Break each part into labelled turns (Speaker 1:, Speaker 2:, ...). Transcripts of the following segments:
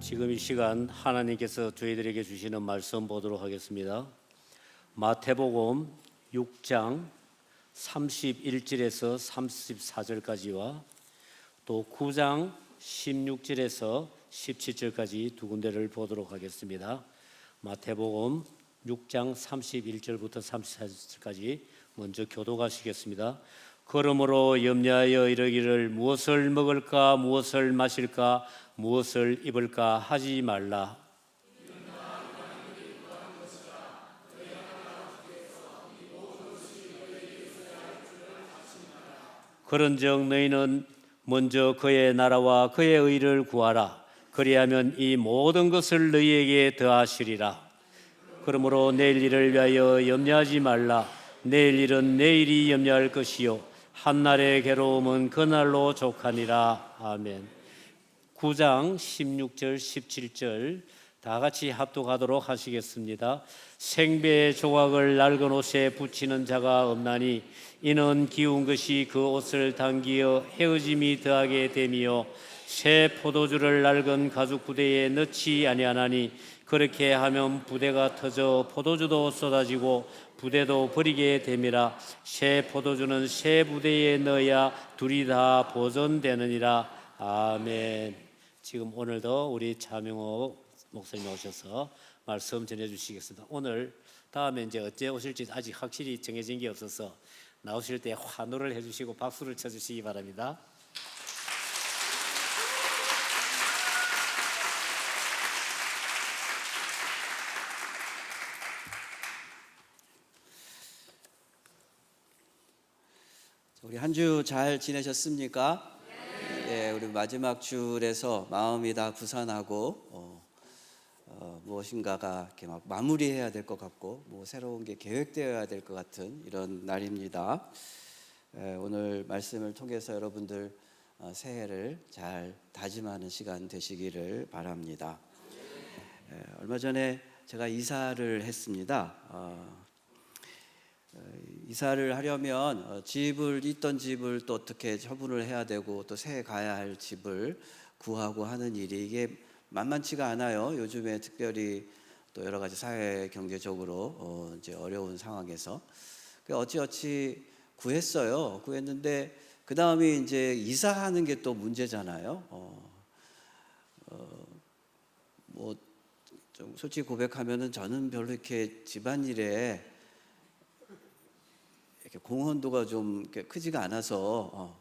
Speaker 1: 지금 이 시간 하나님께서 저희들에게 주시는 말씀 보도록 하겠습니다. 마태복음 6장 31절에서 34절까지와 또 9장 16절에서 17절까지 두 군데를 보도록 하겠습니다. 마태복음 6장 31절부터 34절까지 먼저 교독하시겠습니다. 그러므로 염려하여 이르기를 무엇을 먹을까 무엇을 마실까 무엇을 입을까 하지 말라. 그런즉 너희는 먼저 그의 나라와 그의 의를 구하라. 그리하면 이 모든 것을 너희에게 더하시리라. 그러므로 내일 일을 위하여 염려하지 말라. 내일 일은 내일이 염려할 것이요 한날의 괴로움은 그날로 족하니라. 아멘. 9장 16절 17절 다 같이 합독하도록 하시겠습니다. 생배의 조각을 낡은 옷에 붙이는 자가 없나니 이는 기운 것이 그 옷을 당기어 헤어짐이 더하게 됨이요 새 포도주를 낡은 가죽 부대에 넣지 아니하나니 그렇게 하면 부대가 터져 포도주도 쏟아지고 부대도 버리게 됨이라. 새 포도주는 새 부대에 넣어야 둘이 다 보존되느니라. 아멘. 지금 오늘도 우리 차명호 목사님 오셔서 말씀 전해주시겠습니다. 오늘 다음에 이제 어째 오실지 아직 확실히 정해진 게 없어서 나오실 때 환호를 해주시고 박수를 쳐주시기 바랍니다.
Speaker 2: 우리 한 주 잘 지내셨습니까? 네, 우리 마지막 주일에서 마음이 다 부산하고 무엇인가가 이렇게 막 마무리해야 될 것 같고 뭐 새로운 게 계획되어야 될 것 같은 이런 날입니다. 오늘 말씀을 통해서 여러분들 새해를 잘 다짐하는 시간 되시기를 바랍니다. 얼마 전에 제가 이사를 했습니다. 이사를 하려면 있던 집을 또 어떻게 처분을 해야 되고 또 새 가야 할 집을 구하고 하는 일이 이게 만만치가 않아요. 요즘에 특별히 또 여러 가지 사회 경제적으로 이제 어려운 상황에서 어찌어찌 구했는데 그 다음에 이제 이사하는 게 또 문제잖아요. 뭐 좀 솔직히 고백하면은 저는 별로 이렇게 집안일에 이렇게 공헌도가 좀 이렇게 크지가 않아서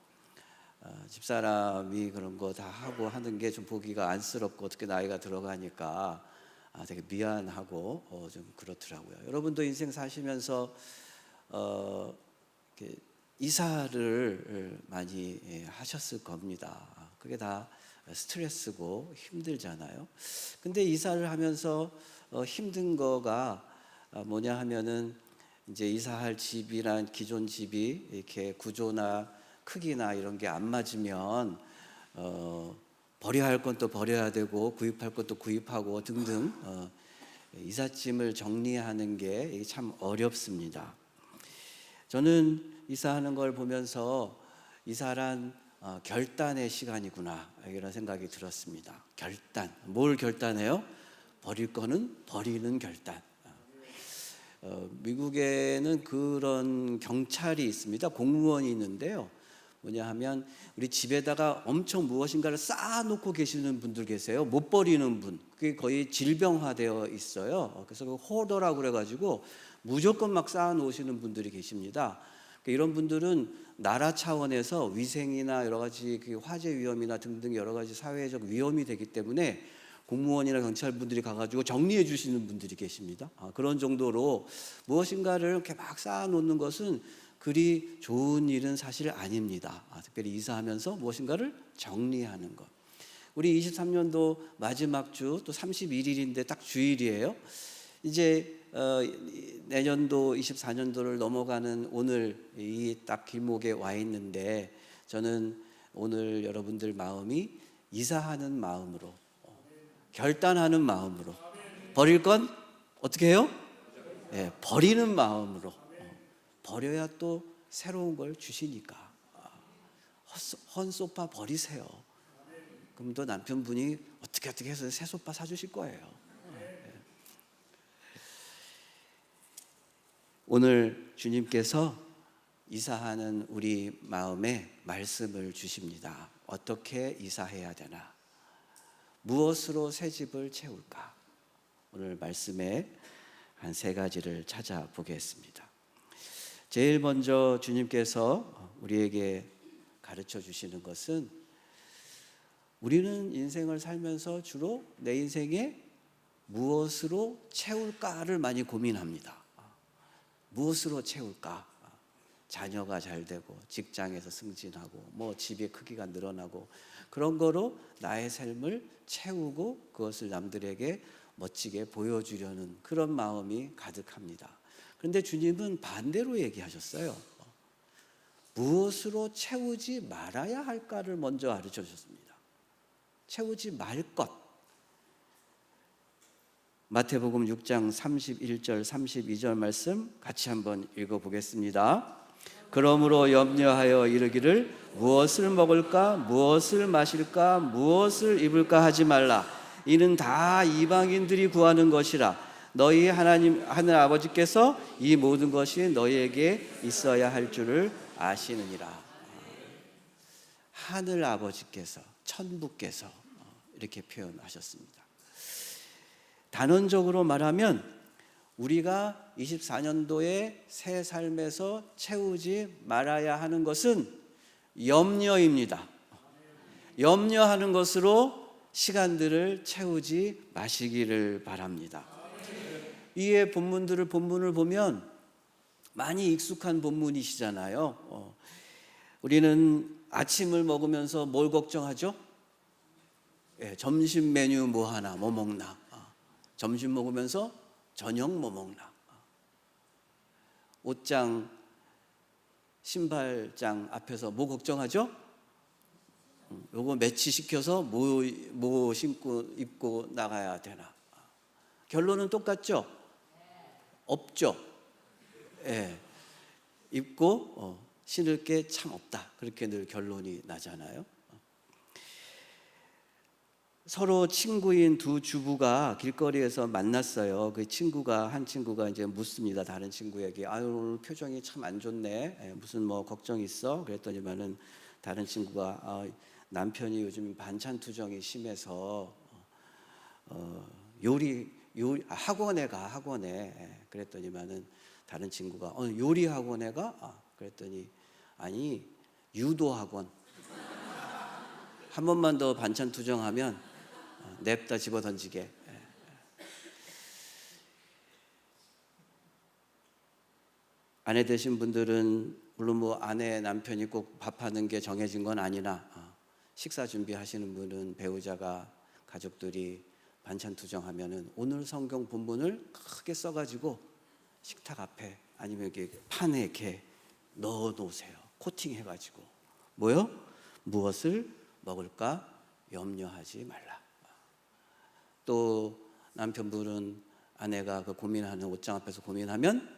Speaker 2: 집사람이 그런 거 다 하고 하는 게 좀 보기가 안쓰럽고 어떻게 나이가 들어가니까 되게 미안하고 좀 그렇더라고요. 여러분도 인생 사시면서 이렇게 이사를 많이 하셨을 겁니다. 그게 다 스트레스고 힘들잖아요. 근데 이사를 하면서 힘든 거가 뭐냐 하면은 이제 이사할 집이란 기존 집이 이렇게 구조나 크기나 이런 게 안 맞으면 버려야 할 건 또 버려야 되고 구입할 것도 구입하고 등등 이삿짐을 정리하는 게 참 어렵습니다. 저는 이사하는 걸 보면서 이사란 결단의 시간이구나 이런 생각이 들었습니다. 결단, 뭘 결단해요? 버릴 거는 버리는 결단. 미국에는 그런 경찰이 있습니다. 공무원이 있는데요. 뭐냐 하면 우리 집에다가 엄청 무엇인가를 쌓아놓고 계시는 분들 계세요. 못 버리는 분. 그게 거의 질병화되어 있어요. 그래서 그 호더라고 그래가지고 무조건 막 쌓아놓으시는 분들이 계십니다. 이런 분들은 나라 차원에서 위생이나 여러 가지 화재 위험이나 등등 여러 가지 사회적 위험이 되기 때문에 공무원이나 경찰분들이 가가지고 정리해 주시는 분들이 계십니다. 그런 정도로 무엇인가를 이렇게 막 쌓아놓는 것은 그리 좋은 일은 사실 아닙니다. 특별히 이사하면서 무엇인가를 정리하는 것. 우리 23년도 마지막 주 또 31일인데 딱 주일이에요. 이제 내년도 24년도를 넘어가는 오늘 이 딱 길목에 와 있는데 저는 오늘 여러분들 마음이 이사하는 마음으로 결단하는 마음으로 버릴 건 어떻게 해요? 네, 버리는 마음으로 버려야 또 새로운 걸 주시니까 헌 소파 버리세요. 그럼 또 남편분이 어떻게 해서 새소파 사주실 거예요. 오늘 주님께서 이사하는 우리 마음에 말씀을 주십니다. 어떻게 이사해야 되나? 무엇으로 새 집을 채울까? 오늘 말씀에 한 세 가지를 찾아보겠습니다. 제일 먼저 주님께서 우리에게 가르쳐 주시는 것은 우리는 인생을 살면서 주로 내 인생에 무엇으로 채울까를 많이 고민합니다. 무엇으로 채울까? 자녀가 잘 되고 직장에서 승진하고 뭐 집의 크기가 늘어나고 그런 거로 나의 삶을 채우고 그것을 남들에게 멋지게 보여주려는 그런 마음이 가득합니다. 그런데 주님은 반대로 얘기하셨어요. 무엇으로 채우지 말아야 할까를 먼저 가르쳐 주셨습니다. 채우지 말 것. 마태복음 6장 31절 32절 말씀 같이 한번 읽어보겠습니다. 그러므로 염려하여 이르기를 무엇을 먹을까 무엇을 마실까 무엇을 입을까 하지 말라. 이는 다 이방인들이 구하는 것이라. 너희 하나님 하늘 아버지께서 이 모든 것이 너희에게 있어야 할 줄을 아시느니라. 하늘 아버지께서 천부께서 이렇게 표현하셨습니다. 단언적으로 말하면 우리가 24년도에 새 삶에서 채우지 말아야 하는 것은 염려입니다. 염려하는 것으로 시간들을 채우지 마시기를 바랍니다. 이에 본문을 보면 많이 익숙한 본문이시잖아요. 우리는 아침을 먹으면서 뭘 걱정하죠? 점심 메뉴 뭐 하나, 뭐 먹나? 점심 먹으면서 저녁 뭐 먹나? 옷장, 신발장 앞에서 뭐 걱정하죠? 요거 매치시켜서 뭐 신고 입고 나가야 되나? 결론은 똑같죠? 없죠? 입고 신을 게 참 없다. 그렇게 늘 결론이 나잖아요. 서로 친구인 두 주부가 길거리에서 만났어요. 그 한 친구가 이제 묻습니다. 다른 친구에게, 아유 오늘 표정이 참 안 좋네. 무슨 뭐 걱정 있어? 그랬더니만은 다른 친구가 남편이 요즘 반찬 투정이 심해서 요리 학원에 가. 그랬더니만은 다른 친구가 요리 학원에 가? 그랬더니 아니 유도 학원. 한 번만 더 반찬 투정하면 냅다 집어 던지게. 아내 되신 분들은 물론 뭐 아내 남편이 꼭 밥하는 게 정해진 건 아니나 식사 준비하시는 분은 배우자가 가족들이 반찬 투정하면은 오늘 성경 본문을 크게 써가지고 식탁 앞에 아니면 이렇게 판에 이렇게 넣어 놓으세요. 코팅해가지고 뭐요? 무엇을 먹을까 염려하지 말라. 또 남편분은 아내가 그 고민하는 옷장 앞에서 고민하면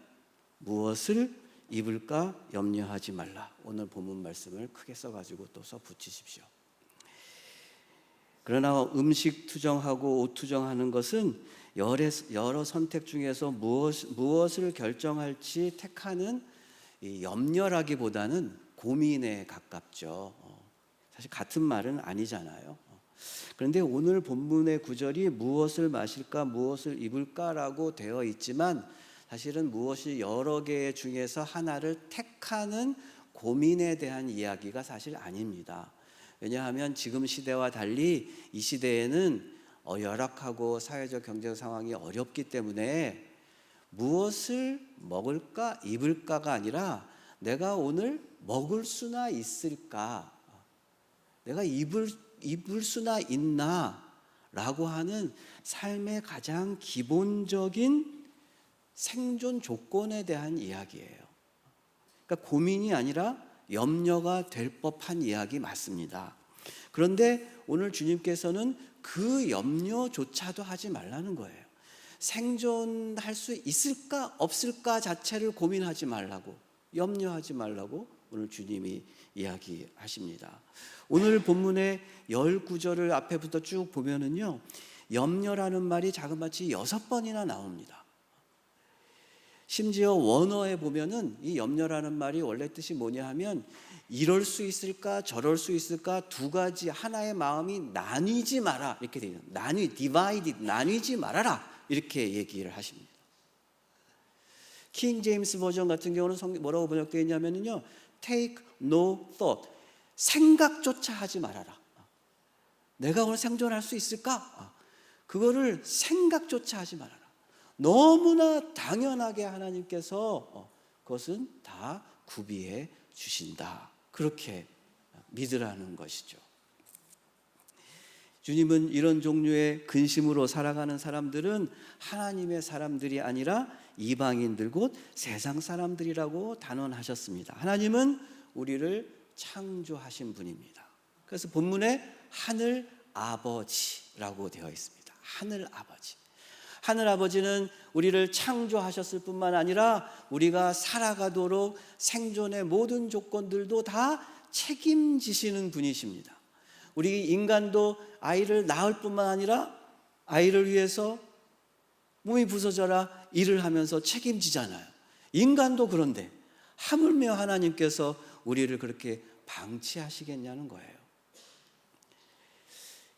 Speaker 2: 무엇을 입을까 염려하지 말라. 오늘 본문 말씀을 크게 써가지고 또 써 붙이십시오. 그러나 음식 투정하고 옷 투정하는 것은 여러 선택 중에서 무엇을 결정할지 택하는 이 염려라기보다는 고민에 가깝죠. 사실 같은 말은 아니잖아요. 그런데 오늘 본문의 구절이 무엇을 마실까 무엇을 입을까라고 되어 있지만 사실은 무엇이 여러 개 중에서 하나를 택하는 고민에 대한 이야기가 사실 아닙니다. 왜냐하면 지금 시대와 달리 이 시대에는 열악하고 사회적 경제 상황이 어렵기 때문에 무엇을 먹을까 입을까가 아니라 내가 오늘 먹을 수나 있을까, 내가 입을 수나 있나 라고 하는 삶의 가장 기본적인 생존 조건에 대한 이야기예요. 그러니까 고민이 아니라 염려가 될 법한 이야기 맞습니다. 그런데 오늘 주님께서는 그 염려조차도 하지 말라는 거예요. 생존할 수 있을까 없을까 자체를 고민하지 말라고, 염려하지 말라고 오늘 주님이 이야기하십니다. 오늘 본문의 19절을 앞에부터 쭉 보면은요, 염려라는 말이 자그마치 6번이나 나옵니다. 심지어 원어에 보면은 이 염려라는 말이 원래 뜻이 뭐냐 하면, 이럴 수 있을까 저럴 수 있을까 두 가지 하나의 마음이 나뉘지 마라, 이렇게 되어 있는, divided, 나뉘지 말아라, 이렇게 얘기를 하십니다. 킹 제임스 버전 같은 경우는 뭐라고 번역되어 있냐면요, take no thought, 생각조차 하지 말아라. 내가 오늘 생존할 수 있을까? 그거를 생각조차 하지 말아라. 너무나 당연하게 하나님께서 그것은 다 구비해 주신다, 그렇게 믿으라는 것이죠. 주님은 이런 종류의 근심으로 살아가는 사람들은 하나님의 사람들이 아니라 이방인들, 곧 세상 사람들이라고 단언하셨습니다. 하나님은 우리를 창조하신 분입니다. 그래서 본문에 하늘 아버지라고 되어 있습니다. 하늘 아버지. 하늘 아버지는 우리를 창조하셨을 뿐만 아니라 우리가 살아가도록 생존의 모든 조건들도 다 책임지시는 분이십니다. 우리 인간도 아이를 낳을 뿐만 아니라 아이를 위해서 몸이 부서져라 일을 하면서 책임지잖아요. 인간도 그런데 하물며 하나님께서 우리를 그렇게 방치하시겠냐는 거예요.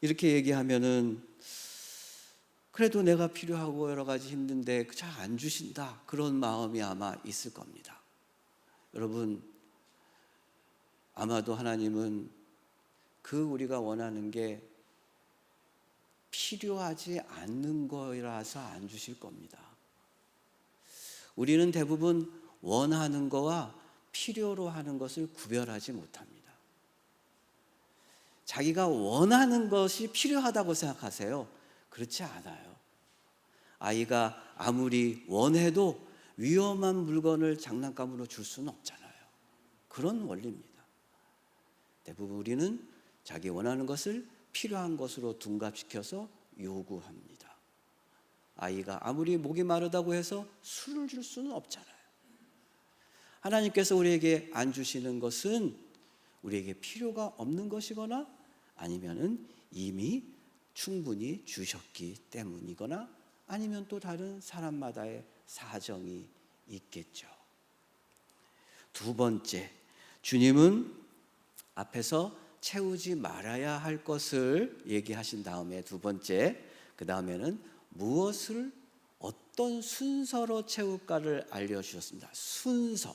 Speaker 2: 이렇게 얘기하면은 그래도 내가 필요하고 여러 가지 힘든데 잘 안 주신다, 그런 마음이 아마 있을 겁니다. 여러분, 아마도 하나님은 우리가 원하는 게 필요하지 않는 거라서 안 주실 겁니다. 우리는 대부분 원하는 거와 필요로 하는 것을 구별하지 못합니다. 자기가 원하는 것이 필요하다고 생각하세요. 그렇지 않아요. 아이가 아무리 원해도 위험한 물건을 장난감으로 줄 수는 없잖아요. 그런 원리입니다. 대부분 우리는 자기 원하는 것을 필요한 것으로 둔갑시켜서 요구합니다. 아이가 아무리 목이 마르다고 해서 술을 줄 수는 없잖아요. 하나님께서 우리에게 안 주시는 것은 우리에게 필요가 없는 것이거나 아니면은 이미 충분히 주셨기 때문이거나 아니면 또 다른 사람마다의 사정이 있겠죠. 두 번째, 주님은 앞에서 채우지 말아야 할 것을 얘기하신 다음에 두 번째, 그 다음에는 무엇을 어떤 순서로 채울까를 알려주셨습니다. 순서.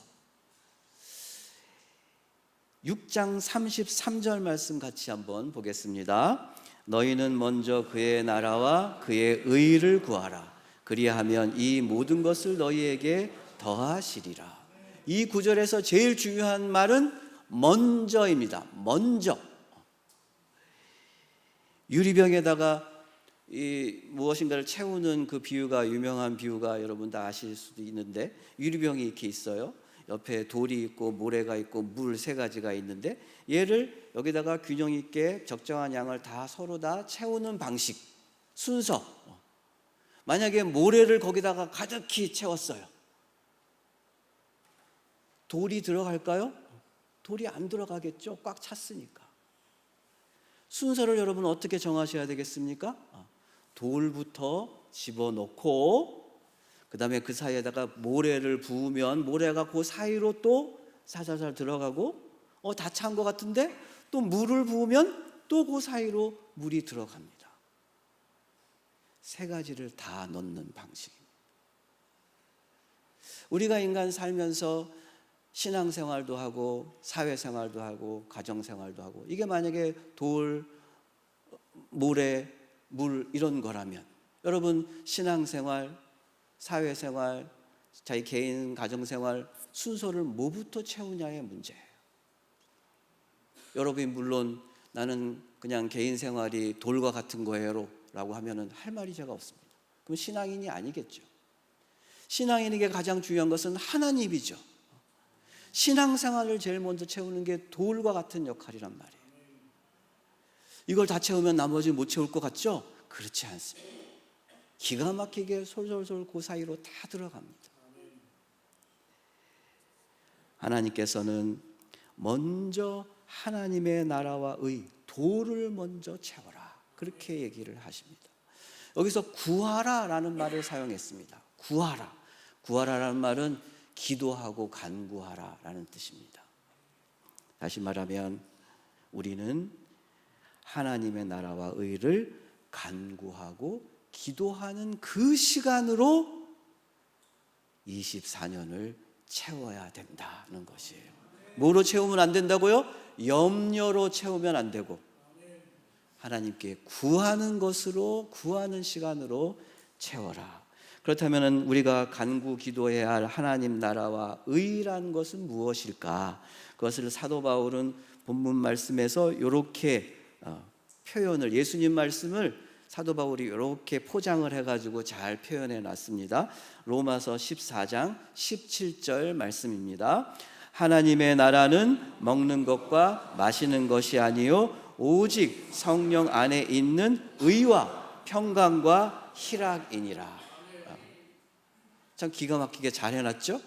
Speaker 2: 6장 33절 말씀 같이 한번 보겠습니다. 너희는 먼저 그의 나라와 그의 의를 구하라. 그리하면 이 모든 것을 너희에게 더하시리라. 이 구절에서 제일 중요한 말은 먼저입니다. 먼저. 유리병에다가 무엇인가를 채우는 그 비유가, 유명한 비유가 여러분 다 아실 수도 있는데, 유리병이 이렇게 있어요. 옆에 돌이 있고 모래가 있고 물 세 가지가 있는데, 얘를 여기다가 균형 있게 적정한 양을 다 서로 다 채우는 방식, 순서. 만약에 모래를 거기다가 가득히 채웠어요. 돌이 들어갈까요? 돌이 안 들어가겠죠. 꽉 찼으니까. 순서를 여러분 어떻게 정하셔야 되겠습니까? 돌부터 집어넣고 그 다음에 그 사이에다가 모래를 부으면 모래가 그 사이로 또 살살살 들어가고, 다 찬 것 같은데 또 물을 부으면 또 그 사이로 물이 들어갑니다. 세 가지를 다 넣는 방식입니다. 우리가 인간 살면서 신앙생활도 하고 사회생활도 하고 가정생활도 하고, 이게 만약에 돌, 모래, 물 이런 거라면 여러분 신앙생활, 사회생활, 자기 개인 가정생활 순서를 뭐부터 채우냐의 문제예요. 여러분이 물론 나는 그냥 개인생활이 돌과 같은 거예요 라고 하면은 할 말이 제가 없습니다. 그럼 신앙인이 아니겠죠. 신앙인에게 가장 중요한 것은 하나님이죠. 신앙생활을 제일 먼저 채우는 게 돌과 같은 역할이란 말이에요. 이걸 다 채우면 나머지 못 채울 것 같죠? 그렇지 않습니다. 기가 막히게 솔솔솔 그 사이로 다 들어갑니다. 하나님께서는 먼저 하나님의 나라와 의, 도를 먼저 채워라. 그렇게 얘기를 하십니다. 여기서 구하라라는 말을 사용했습니다. 구하라라는 말은 기도하고 간구하라라는 뜻입니다. 다시 말하면 우리는 하나님의 나라와 의를 간구하고 기도하는 그 시간으로 24년을 채워야 된다는 것이에요. 뭐로 채우면 안 된다고요? 염려로 채우면 안 되고 하나님께 구하는 것으로, 구하는 시간으로 채워라. 그렇다면 우리가 간구 기도해야 할 하나님 나라와 의라는 것은 무엇일까? 그것을 사도 바울은 본문 말씀에서 이렇게 표현을, 예수님 말씀을 사도 바울이 이렇게 포장을 해가지고 잘 표현해 놨습니다. 로마서 14장 17절 말씀입니다. 하나님의 나라는 먹는 것과 마시는 것이 아니요 오직 성령 안에 있는 의와 평강과 희락이니라. 참 기가 막히게 잘 해놨죠?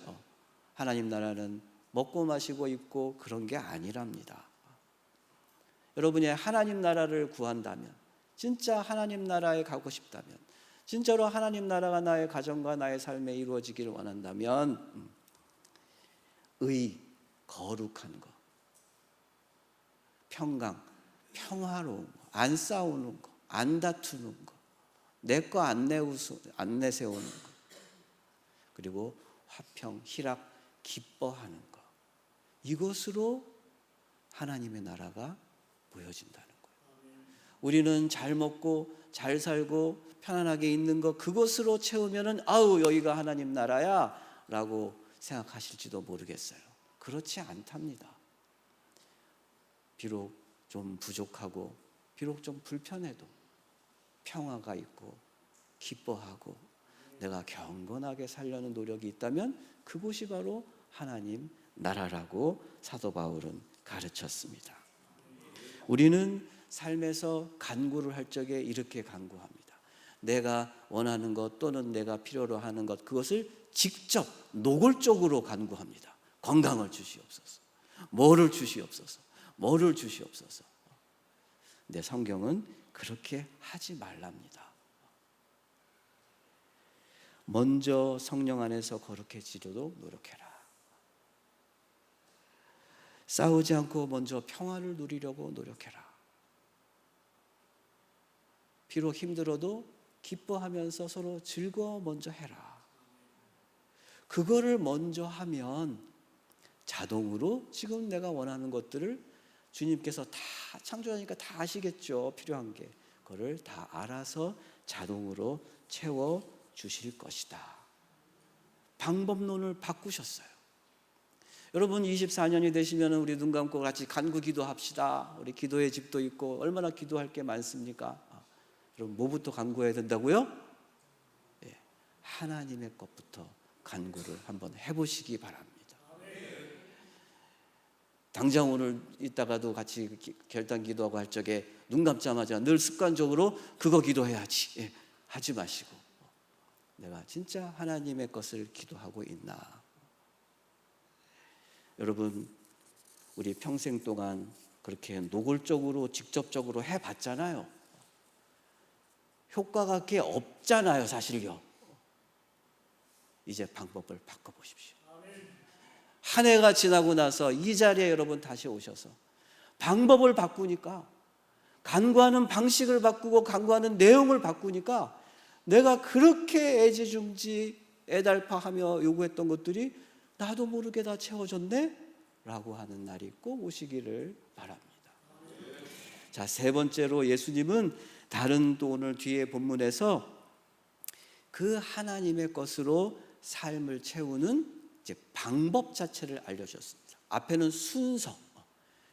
Speaker 2: 하나님 나라는 먹고 마시고 입고 그런 게 아니랍니다. 여러분이 하나님 나라를 구한다면, 진짜 하나님 나라에 가고 싶다면, 진짜로 하나님 나라가 나의 가정과 나의 삶에 이루어지기를 원한다면 의, 거룩한 것, 평강, 평화로운 것, 안 싸우는 것, 안 다투는 것, 내 거 안 내세우는 것, 그리고 화평, 희락, 기뻐하는 것, 이것으로 하나님의 나라가 보여진다는 거예요. 우리는 잘 먹고 잘 살고 편안하게 있는 것, 그것으로 채우면은 아우 여기가 하나님 나라야 라고 생각하실지도 모르겠어요. 그렇지 않답니다. 비록 좀 부족하고 비록 좀 불편해도 평화가 있고 기뻐하고 내가 경건하게 살려는 노력이 있다면 그곳이 바로 하나님 나라라고 사도 바울은 가르쳤습니다. 우리는 삶에서 간구를 할 적에 이렇게 간구합니다. 내가 원하는 것 또는 내가 필요로 하는 것, 그것을 직접 노골적으로 간구합니다. 건강을 주시옵소서, 뭐를 주시옵소서, 뭐를 주시옵소서. 근데 성경은 그렇게 하지 말랍니다. 먼저 성령 안에서 거룩해지려고 노력해라. 싸우지 않고 먼저 평화를 누리려고 노력해라. 비록 힘들어도 기뻐하면서 서로 즐거워 먼저 해라. 그거를 먼저 하면 자동으로 지금 내가 원하는 것들을 주님께서 다 창조하니까 다 아시겠죠. 필요한 게 그거를 다 알아서 자동으로 채워 주실 것이다. 방법론을 바꾸셨어요. 여러분 24년이 되시면 우리 눈 감고 같이 간구 기도합시다. 우리 기도의 집도 있고 얼마나 기도할 게 많습니까? 여러분 뭐부터 간구해야 된다고요? 예, 하나님의 것부터 간구를 한번 해보시기 바랍니다. 당장 오늘 이따가도 같이 결단 기도하고 할 적에 눈 감자마자 늘 습관적으로 그거 기도해야지, 예, 하지 마시고 내가 진짜 하나님의 것을 기도하고 있나? 여러분 우리 평생 동안 그렇게 노골적으로 직접적으로 해봤잖아요. 효과가 꽤 없잖아요, 사실요. 이제 방법을 바꿔보십시오. 한 해가 지나고 나서 이 자리에 여러분 다시 오셔서 방법을 바꾸니까, 간구하는 방식을 바꾸고 간구하는 내용을 바꾸니까 내가 그렇게 애지중지 애달파하며 요구했던 것들이 나도 모르게 다 채워졌네? 라고 하는 날이 꼭 오시기를 바랍니다. 자, 세 번째로 예수님은 다른 또 오늘 뒤에 본문에서 그 하나님의 것으로 삶을 채우는 이제 방법 자체를 알려주셨습니다. 앞에는 순서,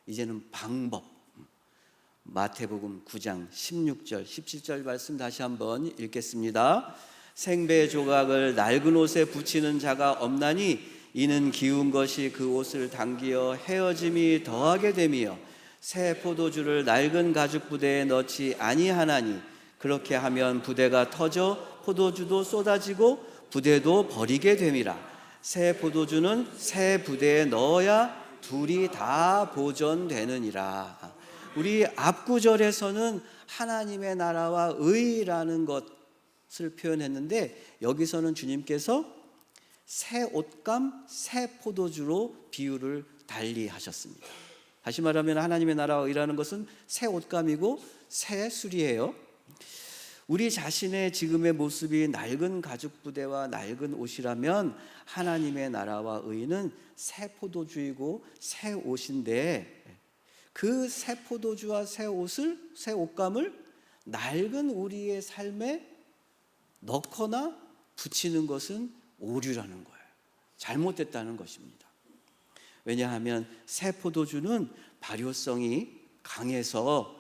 Speaker 2: 이제는 방법. 마태복음 9장 16절, 17절 말씀 다시 한번 읽겠습니다. 생배 조각을 낡은 옷에 붙이는 자가 없나니 이는 기운 것이 그 옷을 당기어 헤어짐이 더하게 되며 새 포도주를 낡은 가죽 부대에 넣지 아니하나니 그렇게 하면 부대가 터져 포도주도 쏟아지고 부대도 버리게 됨이라. 새 포도주는 새 부대에 넣어야 둘이 다 보존되느니라. 우리 앞구절에서는 하나님의 나라와 의라는 것을 표현했는데, 여기서는 주님께서 새 옷감, 새 포도주로 비유를 달리 하셨습니다. 다시 말하면 하나님의 나라와 의라는 것은 새 옷감이고 새 술이에요. 우리 자신의 지금의 모습이 낡은 가죽 부대와 낡은 옷이라면 하나님의 나라와 의는 새 포도주이고 새 옷인데, 그 새 포도주와 새 옷감을 낡은 우리의 삶에 넣거나 붙이는 것은 오류라는 거예요. 잘못됐다는 것입니다. 왜냐하면 새 포도주는 발효성이 강해서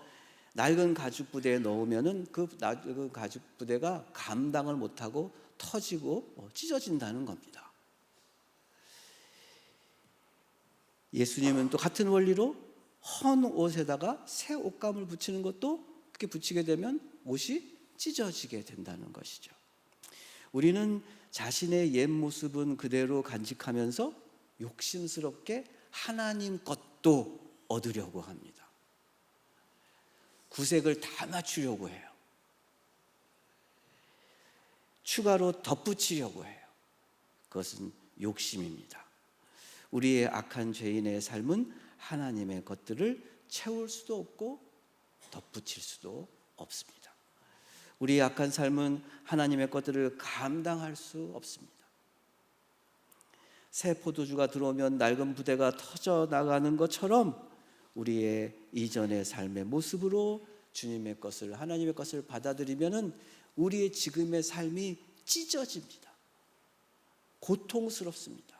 Speaker 2: 낡은 가죽 부대에 넣으면은 그 낡은 가죽 부대가 감당을 못하고 터지고 찢어진다는 겁니다. 예수님은 또 같은 원리로 헌 옷에다가 새 옷감을 붙이는 것도, 그렇게 붙이게 되면 옷이 찢어지게 된다는 것이죠. 우리는 자신의 옛 모습은 그대로 간직하면서 욕심스럽게 하나님 것도 얻으려고 합니다. 구색을 다 맞추려고 해요. 추가로 덧붙이려고 해요. 그것은 욕심입니다. 우리의 악한 죄인의 삶은 하나님의 것들을 채울 수도 없고 덧붙일 수도 없습니다. 우리의 악한 삶은 하나님의 것들을 감당할 수 없습니다. 새 포도주가 들어오면 낡은 부대가 터져 나가는 것처럼 우리의 이전의 삶의 모습으로 주님의 것을, 하나님의 것을 받아들이면은 우리의 지금의 삶이 찢어집니다. 고통스럽습니다.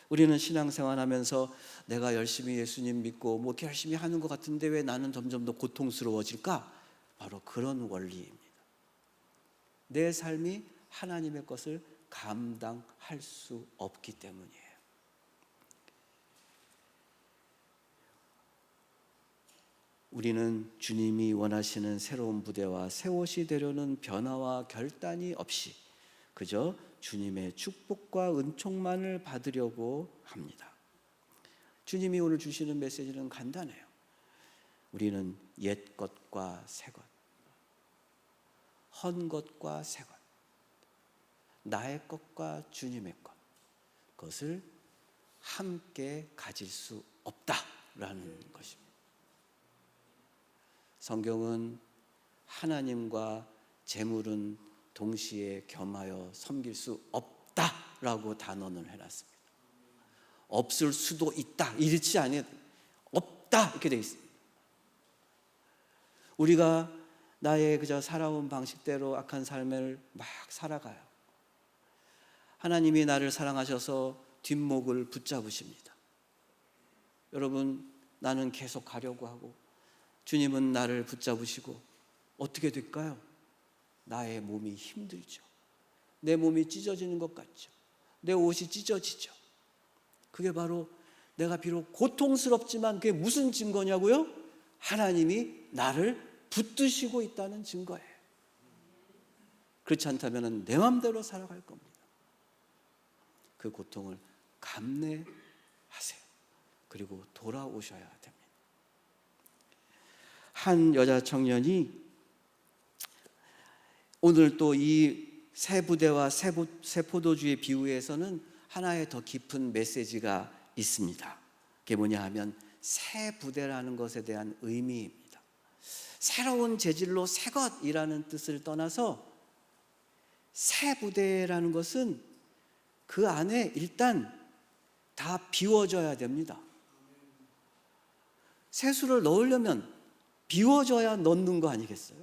Speaker 2: 우리는 신앙생활하면서 내가 열심히 예수님 믿고 뭐 이렇게 열심히 하는 것 같은데 왜 나는 점점 더 고통스러워질까? 바로 그런 원리입니다. 내 삶이 하나님의 것을 감당할 수 없기 때문이에요. 우리는 주님이 원하시는 새로운 부대와 새 옷이 되려는 변화와 결단이 없이 그저 주님의 축복과 은총만을 받으려고 합니다. 주님이 오늘 주시는 메시지는 간단해요. 우리는 옛 것과 새 것, 헌 것과 새 것, 나의 것과 주님의 것, 그것을 함께 가질 수 없다라는 것입니다. 성경은 하나님과 재물은 동시에 겸하여 섬길 수 없다라고 단언을 해놨습니다. 없을 수도 있다, 이렇지 않아요. 없다 이렇게 돼 있습니다. 우리가 나의 그저 살아온 방식대로 악한 삶을 막 살아가요. 하나님이 나를 사랑하셔서 뒷목을 붙잡으십니다. 여러분, 나는 계속 가려고 하고 주님은 나를 붙잡으시고 어떻게 될까요? 나의 몸이 힘들죠. 내 몸이 찢어지는 것 같죠. 내 옷이 찢어지죠. 그게 바로 내가 비록 고통스럽지만 그게 무슨 증거냐고요? 하나님이 나를 붙드시고 있다는 증거예요. 그렇지 않다면 내 마음대로 살아갈 겁니다. 그 고통을 감내하세요. 그리고 돌아오셔야 됩니다. 한 여자 청년이 오늘 또 이 새 부대와 새 포도주의 비유에서는 하나의 더 깊은 메시지가 있습니다. 그게 뭐냐 하면 새 부대라는 것에 대한 의미입니다. 새로운 재질로 새 것이라는 뜻을 떠나서 새 부대라는 것은 그 안에 일단 다 비워져야 됩니다. 새수를 넣으려면 비워져야 넣는 거 아니겠어요?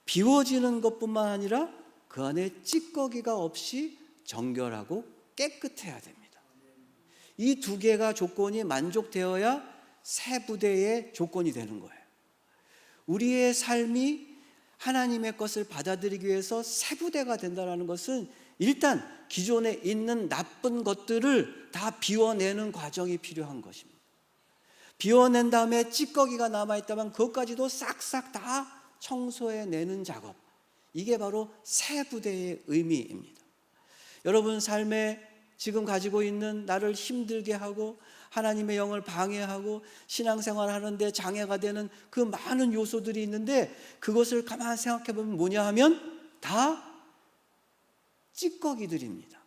Speaker 2: 비워지는 것뿐만 아니라 그 안에 찌꺼기가 없이 정결하고 깨끗해야 됩니다. 이 두 개가 조건이 만족되어야 새 부대의 조건이 되는 거예요. 우리의 삶이 하나님의 것을 받아들이기 위해서 새 부대가 된다는 것은 일단 기존에 있는 나쁜 것들을 다 비워내는 과정이 필요한 것입니다. 비워낸 다음에 찌꺼기가 남아있다면 그것까지도 싹싹 다 청소해내는 작업, 이게 바로 새 부대의 의미입니다. 여러분 삶에 지금 가지고 있는 나를 힘들게 하고 하나님의 영을 방해하고 신앙생활을 하는데 장애가 되는 그 많은 요소들이 있는데, 그것을 가만히 생각해 보면 뭐냐 하면 다 찌꺼기들입니다.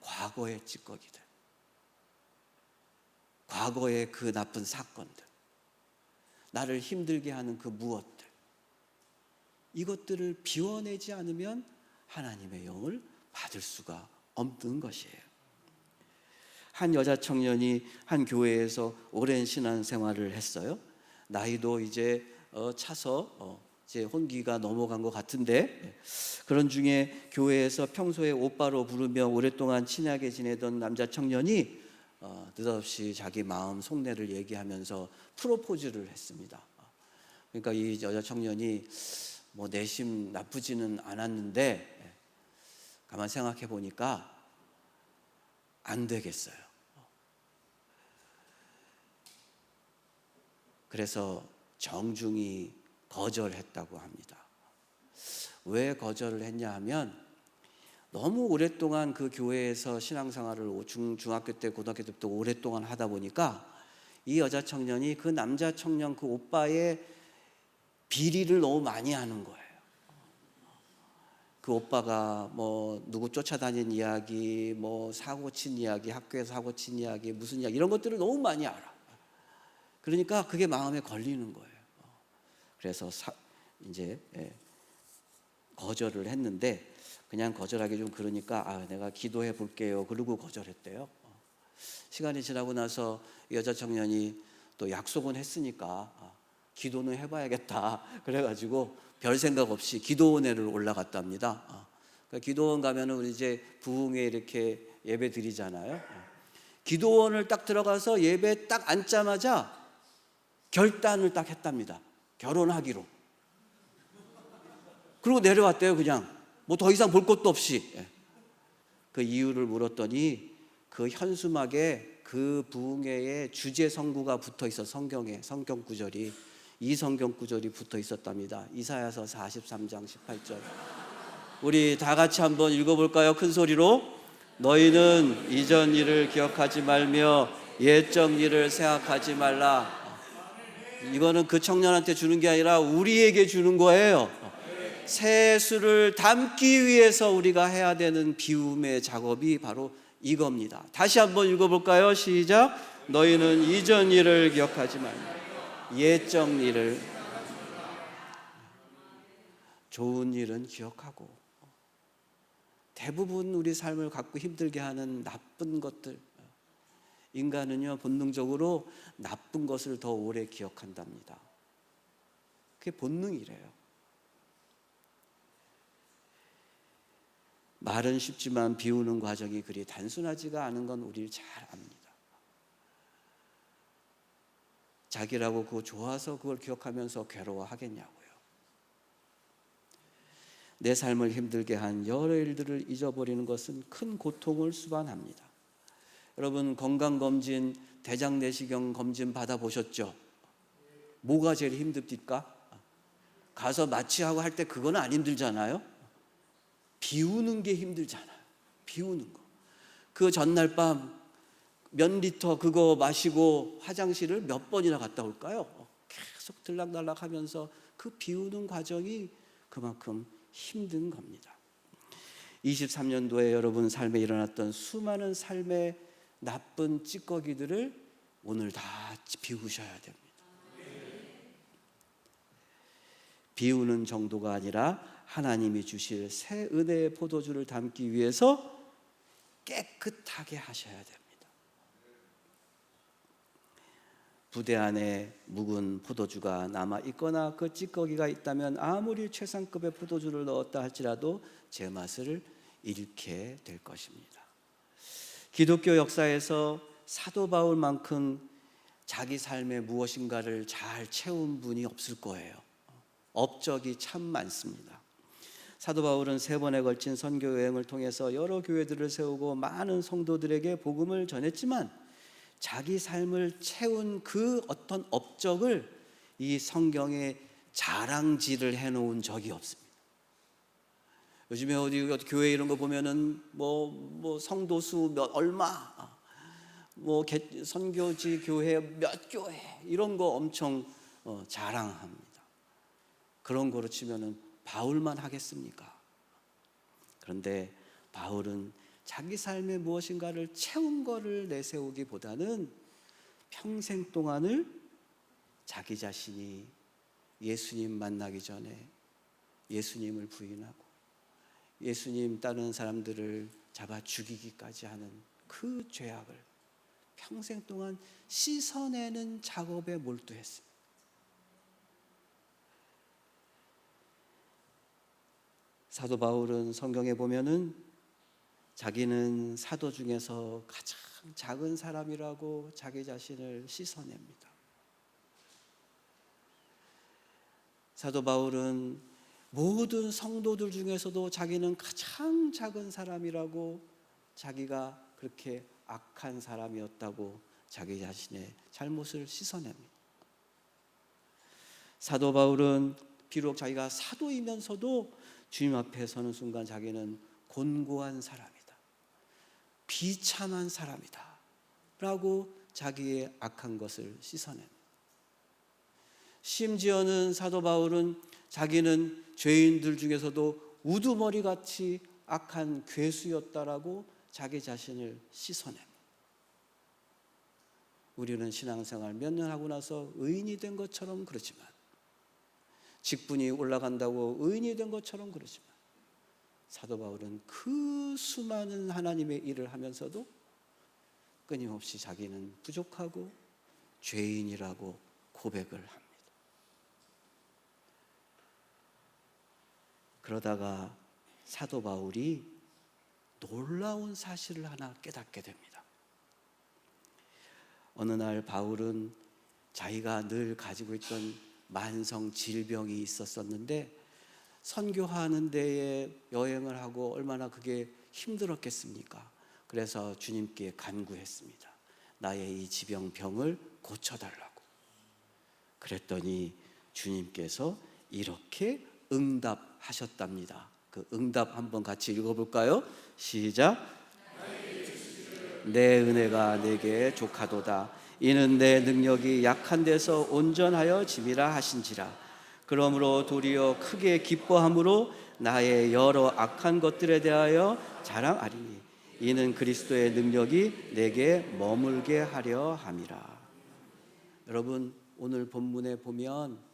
Speaker 2: 과거의 찌꺼기들, 과거의 그 나쁜 사건들, 나를 힘들게 하는 그 무엇들, 이것들을 비워내지 않으면 하나님의 영을 받을 수가 없는 것이에요. 한 여자 청년이 한 교회에서 오랜 신앙생활을 했어요. 나이도 이제 차서 이제 혼기가 넘어간 것 같은데, 그런 중에 교회에서 평소에 오빠로 부르며 오랫동안 친하게 지내던 남자 청년이 느닷없이 자기 마음 속내를 얘기하면서 프로포즈를 했습니다. 그러니까 이 여자 청년이 뭐 내심 나쁘지는 않았는데, 가만 생각해 보니까 안 되겠어요. 그래서 정중히 거절했다고 합니다. 왜 거절을 했냐 하면, 너무 오랫동안 그 교회에서 신앙생활을 중학교 때 고등학교 때부터 오랫동안 하다 보니까 이 여자 청년이 그 남자 청년 그 오빠의 비리를 너무 많이 하는 거예요. 그 오빠가 뭐 누구 쫓아다닌 이야기, 뭐 사고 친 이야기, 학교에서 사고 친 이야기, 무슨 이야기, 이런 것들을 너무 많이 알아. 그러니까 그게 마음에 걸리는 거예요. 그래서 이제 거절을 했는데, 그냥 거절하기 좀 그러니까 내가 기도해 볼게요. 그러고 거절했대요. 시간이 지나고 나서 여자 청년이 또 약속은 했으니까 기도는 해봐야겠다. 그래가지고 별 생각 없이 기도원에를 올라갔답니다. 그러니까 기도원 가면은 우리 이제 부흥회 이렇게 예배 드리잖아요. 기도원을 딱 들어가서 예배 딱 앉자마자 결단을 딱 했답니다. 결혼하기로. 그리고 내려왔대요. 그냥 뭐 더 이상 볼 것도 없이. 그 이유를 물었더니 그 현수막에 그 부흥회의 주제 성구가 붙어 있어. 성경에 성경 구절이, 이 성경 구절이 붙어 있었답니다. 이사야서 43장 18절. 우리 다 같이 한번 읽어볼까요? 큰 소리로. 너희는 이전 일을 기억하지 말며 옛적 일을 생각하지 말라. 이거는 그 청년한테 주는 게 아니라 우리에게 주는 거예요. 새 수를 담기 위해서 우리가 해야 되는 비움의 작업이 바로 이겁니다. 다시 한번 읽어볼까요? 시작. 너희는 이전 일을 기억하지 말며 옛적 일을. 좋은 일은 기억하고, 대부분 우리 삶을 갖고 힘들게 하는 나쁜 것들, 인간은요 본능적으로 나쁜 것을 더 오래 기억한답니다. 그게 본능이래요. 말은 쉽지만 비우는 과정이 그리 단순하지가 않은 건 우리 잘 압니다. 자기라고 그거 좋아서 그걸 기억하면서 괴로워하겠냐고요. 내 삶을 힘들게 한 여러 일들을 잊어버리는 것은 큰 고통을 수반합니다. 여러분, 건강검진, 대장내시경 검진 받아보셨죠? 뭐가 제일 힘듭니까? 가서 마취하고 할 때 그거는 안 힘들잖아요. 비우는 게 힘들잖아요. 비우는 거. 그 전날 밤 몇 리터 그거 마시고 화장실을 몇 번이나 갔다 올까요? 계속 들락날락 하면서 그 비우는 과정이 그만큼 힘든 겁니다. 23년도에 여러분 삶에 일어났던 수많은 삶의 나쁜 찌꺼기들을 오늘 다 비우셔야 됩니다. 비우는 정도가 아니라 하나님이 주실 새 은혜의 포도주를 담기 위해서 깨끗하게 하셔야 됩니다. 부대 안에 묵은 포도주가 남아 있거나 그 찌꺼기가 있다면 아무리 최상급의 포도주를 넣었다 할지라도 제맛을 잃게 될 것입니다. 기독교 역사에서 사도 바울만큼 자기 삶의 무엇인가를 잘 채운 분이 없을 거예요. 업적이 참 많습니다. 사도 바울은 3번에 걸친 선교 여행을 통해서 여러 교회들을 세우고 많은 성도들에게 복음을 전했지만 자기 삶을 채운 그 어떤 업적을 이 성경에 자랑질을 해놓은 적이 없습니다. 요즘에 어디 교회 이런 거 보면은 뭐 성도 수 몇 얼마, 뭐 선교지 교회 몇 교회 이런 거 엄청 자랑합니다. 그런 거로 치면은 바울만 하겠습니까? 그런데 바울은 자기 삶에 무엇인가를 채운 거를 내세우기보다는 평생 동안을 자기 자신이 예수님 만나기 전에 예수님을 부인하고 예수님 따르는 사람들을 잡아 죽이기까지 하는 그 죄악을 평생 동안 씻어내는 작업에 몰두했습니다. 사도 바울은 성경에 보면은 자기는 사도 중에서 가장 작은 사람이라고 자기 자신을 씻어냅니다. 사도 바울은 모든 성도들 중에서도 자기는 가장 작은 사람이라고, 자기가 그렇게 악한 사람이었다고 자기 자신의 잘못을 씻어냅니다. 사도 바울은 비록 자기가 사도이면서도 주님 앞에 서는 순간 자기는 곤고한 사람이다, 비참한 사람이다 라고 자기의 악한 것을 씻어냅니다. 심지어는 사도 바울은 자기는 죄인들 중에서도 우두머리같이 악한 괴수였다라고 자기 자신을 씻어냅니다. 우리는 신앙생활 몇 년 하고 나서 의인이 된 것처럼 그러지만, 직분이 올라간다고 의인이 된 것처럼 그러지만, 사도 바울은 그 수많은 하나님의 일을 하면서도 끊임없이 자기는 부족하고 죄인이라고 고백을 합니다. 그러다가 사도 바울이 놀라운 사실을 하나 깨닫게 됩니다. 어느 날 바울은 자기가 늘 가지고 있던 만성 질병이 있었었는데, 선교하는 데에 여행을 하고 얼마나 그게 힘들었겠습니까? 그래서 주님께 간구했습니다. 나의 이 지병병을 고쳐달라고. 그랬더니 주님께서 이렇게 응답하셨답니다. 그 응답 한번 같이 읽어볼까요? 시작. 내 은혜가 내게 족하도다. 이는 내 능력이 약한 데서 온전하여 짐이라 하신지라. 그러므로 도리어 크게 기뻐함으로 나의 여러 악한 것들에 대하여 자랑하리니 이는 그리스도의 능력이 내게 머물게 하려 함이라. 여러분, 오늘 본문에 보면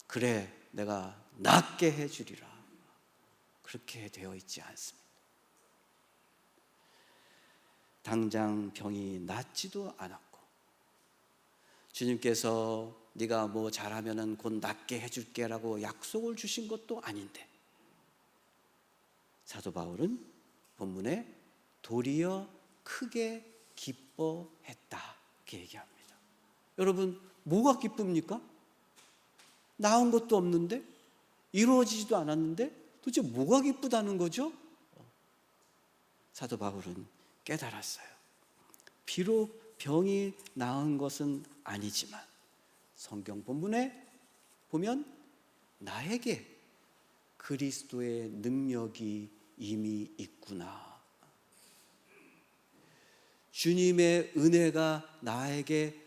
Speaker 2: 그래 내가 낫게 해주리라 그렇게 되어 있지 않습니다. 당장 병이 낫지도 않았고, 주님께서 네가 뭐 잘하면은 곧 낫게 해줄게라고 약속을 주신 것도 아닌데, 사도 바울은 본문에 도리어 크게 기뻐했다 이렇게 얘기합니다. 여러분, 뭐가 기쁩니까? 나은 것도 없는데, 이루어지지도 않았는데 도대체 뭐가 기쁘다는 거죠? 사도 바울은 깨달았어요. 비록 병이 나은 것은 아니지만 성경 본문에 보면 나에게 그리스도의 능력이 이미 있구나. 주님의 은혜가 나에게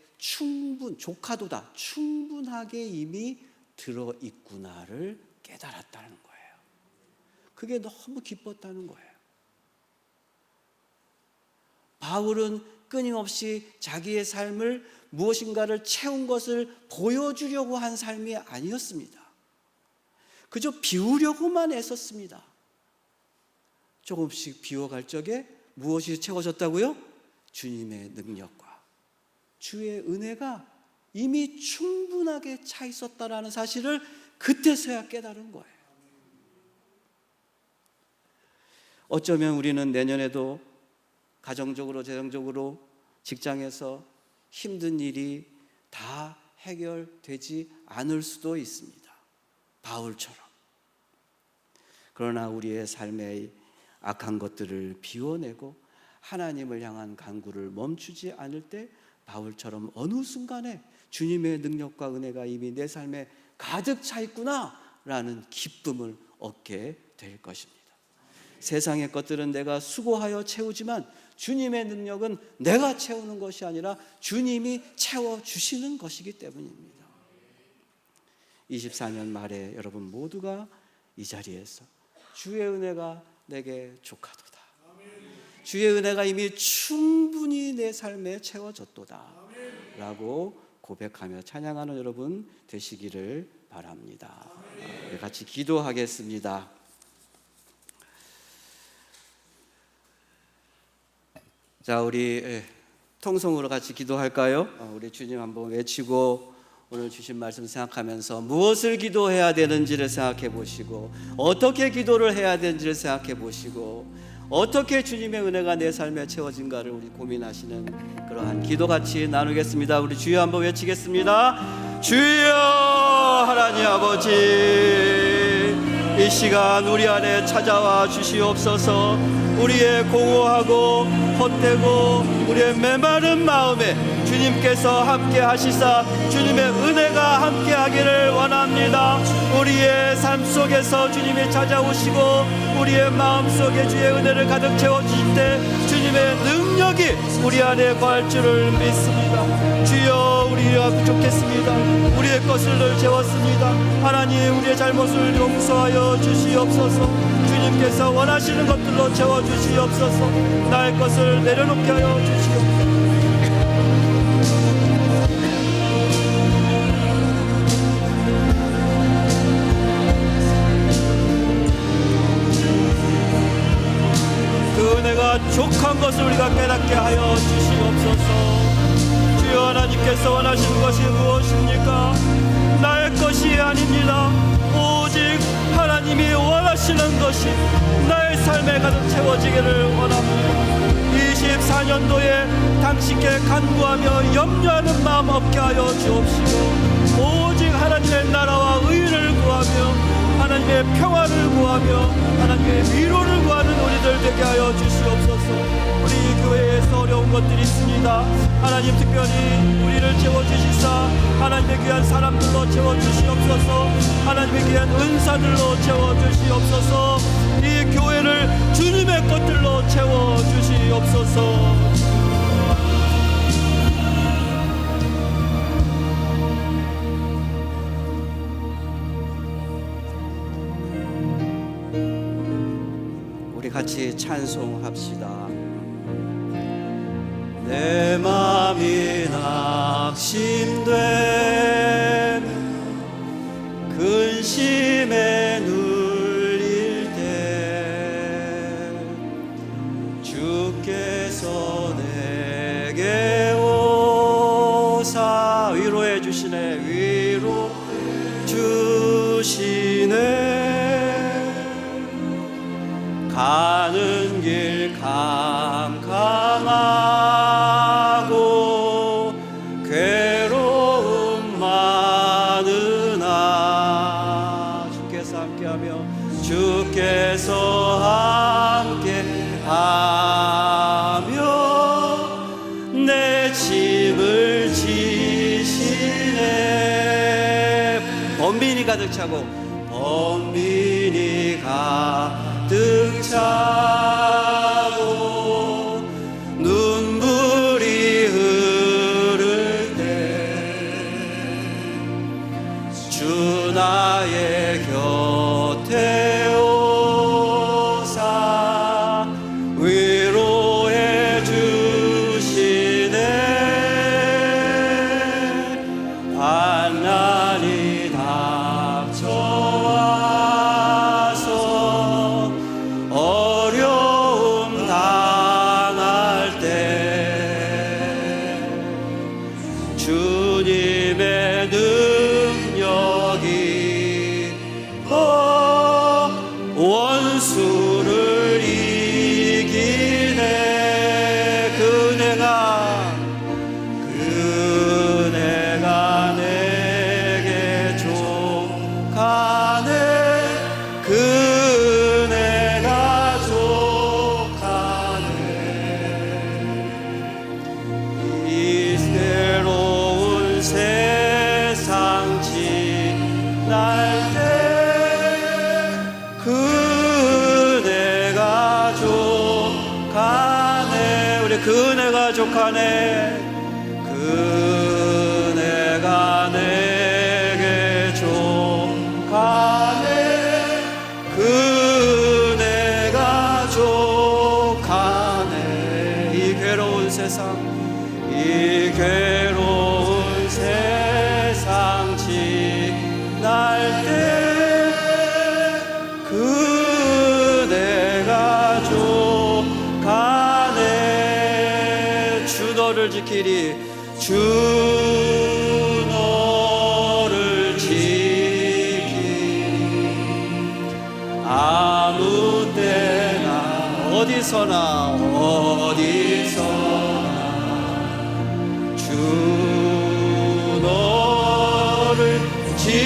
Speaker 2: 족하도다, 충분하게 이미 들어있구나를 깨달았다는 거예요. 그게 너무 기뻤다는 거예요. 바울은 끊임없이 자기의 삶을 무엇인가를 채운 것을 보여주려고 한 삶이 아니었습니다. 그저 비우려고만 애썼습니다. 조금씩 비워갈 적에 무엇이 채워졌다고요? 주님의 능력과 주의 은혜가 이미 충분하게 차 있었다라는 사실을 그때서야 깨달은 거예요. 어쩌면 우리는 내년에도 가정적으로, 재정적으로, 직장에서 힘든 일이 다 해결되지 않을 수도 있습니다. 바울처럼. 그러나 우리의 삶의 악한 것들을 비워내고 하나님을 향한 간구를 멈추지 않을 때 바울처럼 어느 순간에 주님의 능력과 은혜가 이미 내 삶에 가득 차 있구나 라는 기쁨을 얻게 될 것입니다. 세상의 것들은 내가 수고하여 채우지만 주님의 능력은 내가 채우는 것이 아니라 주님이 채워주시는 것이기 때문입니다. 24년 말에 여러분 모두가 이 자리에서 주의 은혜가 내게 족하도다, 주의 은혜가 이미 충분히 내 삶에 채워졌도다 라고 고백하며 찬양하는 여러분 되시기를 바랍니다. 우리 같이 기도하겠습니다. 자, 우리 통성으로 같이 기도할까요? 우리 주님 한번 외치고 오늘 주신 말씀 생각하면서 무엇을 기도해야 되는지를 생각해 보시고, 어떻게 기도를 해야 되는지를 생각해 보시고, 어떻게 주님의 은혜가 내 삶에 채워진가를 우리 고민하시는 그러한 기도같이 나누겠습니다. 우리 주여 한번 외치겠습니다. 주여 하나님 아버지, 이 시간 우리 안에 찾아와 주시옵소서. 우리의 공허하고 헛되고 우리의 메마른 마음에 주님께서 함께 하시사 주님의 은혜가 함께 하기를 원합니다. 우리의 삶 속에서 주님이 찾아오시고 우리의 마음 속에 주의 은혜를 가득 채워주실 때 주님의 능력이 우리 안에 거할 줄을 믿습니다. 주여, 우리가 부족했습니다. 우리의 것을 늘 채웠습니다. 하나님, 우리의 잘못을 용서하여 주시옵소서. 주님께서 원하시는 것들로 채워주시옵소서. 나의 것을 내려놓게 하여 주시옵소서. 그 은혜가 족한 것을 우리가 깨닫게 하여 주시옵소서. 주여, 하나님께서 원하시는 것이 무엇입니까? 나의 것이 아닙니다. 오직 하나님이 원하시는 것이 나의 삶에 가득 채워지기를 원합니다. 24년도에 당신께 간구하며 염려하는 마음 없게 하여 주옵시고, 오직 하나님의 나라와 의를 구하며 하나님의 평화를 구하며 하나님의 위로를 구하는 우리들 되게 하여 주시옵소서. 우리 교회에서 어려운 것들이 있습니다. 하나님, 특별히 우리를 채워주시사 하나님의 귀한 사람들로 채워주시옵소서. 하나님의 귀한 은사들로 채워주시옵소서. 이 교회를 주님의 것들로 채워주시옵소서. 우리 같이 찬송합시다. 내 맘이 낙심돼 근심에 눌릴 때 주께서 내게 오사 위로해 주시네, 위로 주시네. 가는 길 캄캄하고 괴로움 많으나 주께서 함께하며 주께서 함께하며 내 짐을 지시네. 번민이 가득 차고 번민이 가득 차고 눈물이 흐를 때 주 나의 곁에 오사 위로해 주시네. 환난이 닥쳐와서 어려움 당할 때 주님의 능력이 원수를 이기네. 그네가 내게 족하네. 그네가 족하네. 이 새로운 세상 지날 때 족하네. 그네가 내게 족하네. 그네가 족하네. 이 괴로운 세상, 이 괴로운 세상 지날 때 그대가 족하네. 주 너를 지키리. 주 너를 지키리. 아무 때나 어디서나 주 너를 지키리.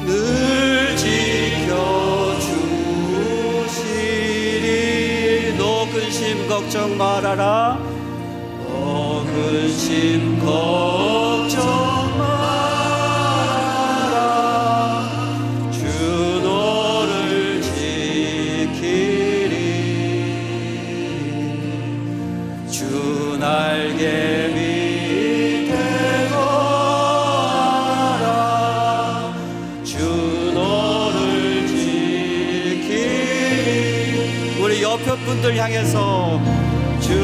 Speaker 2: 늘 지켜주시리. 너 근심 걱정 말아라. 너 근심 걱정 말아라. 주 너를 지키리. 주 날개 밑에 거하라. 주 너를 지키리. 우리 옆에 분들 향해서 주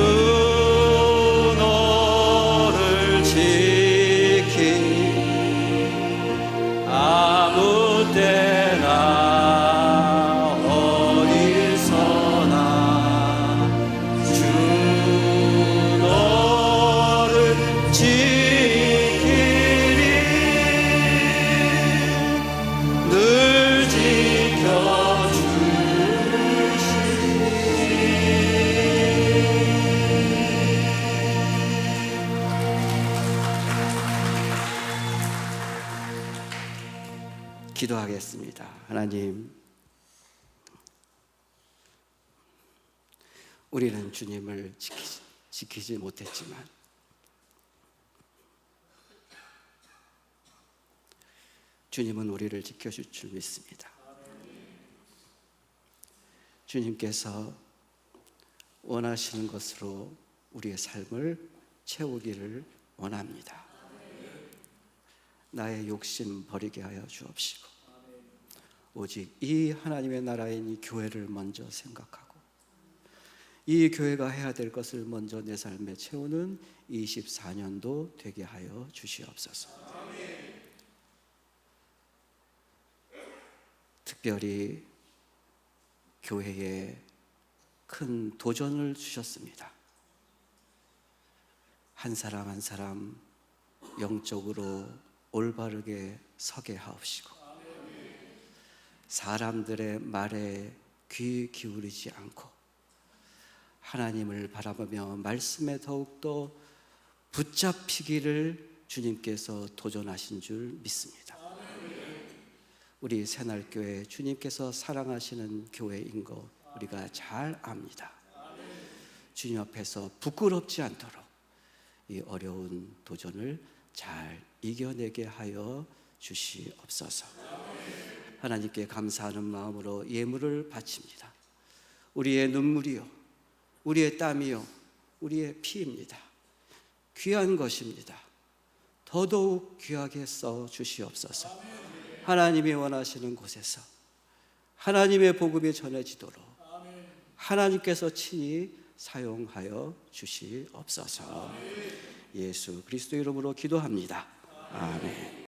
Speaker 2: 너를 지키리. 아무 때나 어디서나 주 너를 지키리. 늘 기도하겠습니다. 하나님, 우리는 주님을 지키지 못했지만 주님은 우리를 지켜줄 줄 믿습니다. 주님께서 원하시는 것으로 우리의 삶을 채우기를 원합니다. 나의 욕심 버리게 하여 주옵시고 오직 이 하나님의 나라인 이 교회를 먼저 생각하고 이 교회가 해야 될 것을 먼저 내 삶에 채우는 24년도 되게 하여 주시옵소서. 특별히 교회에 큰 도전을 주셨습니다. 한 사람 한 사람 영적으로 올바르게 서게 하옵시고 사람들의 말에 귀 기울이지 않고 하나님을 바라보며 말씀에 더욱더 붙잡히기를 주님께서 도전하신 줄 믿습니다. 우리 새날교회 주님께서 사랑하시는 교회인 거 우리가 잘 압니다. 주님 앞에서 부끄럽지 않도록 이 어려운 도전을 잘 이겨내게 하여 주시옵소서. 하나님께 감사하는 마음으로 예물을 바칩니다. 우리의 눈물이요, 우리의 땀이요, 우리의 피입니다. 귀한 것입니다. 더더욱 귀하게 써 주시옵소서. 하나님이 원하시는 곳에서 하나님의 복음이 전해지도록 하나님께서 친히 사용하여 주시옵소서. 예수 그리스도 이름으로 기도합니다. 아멘.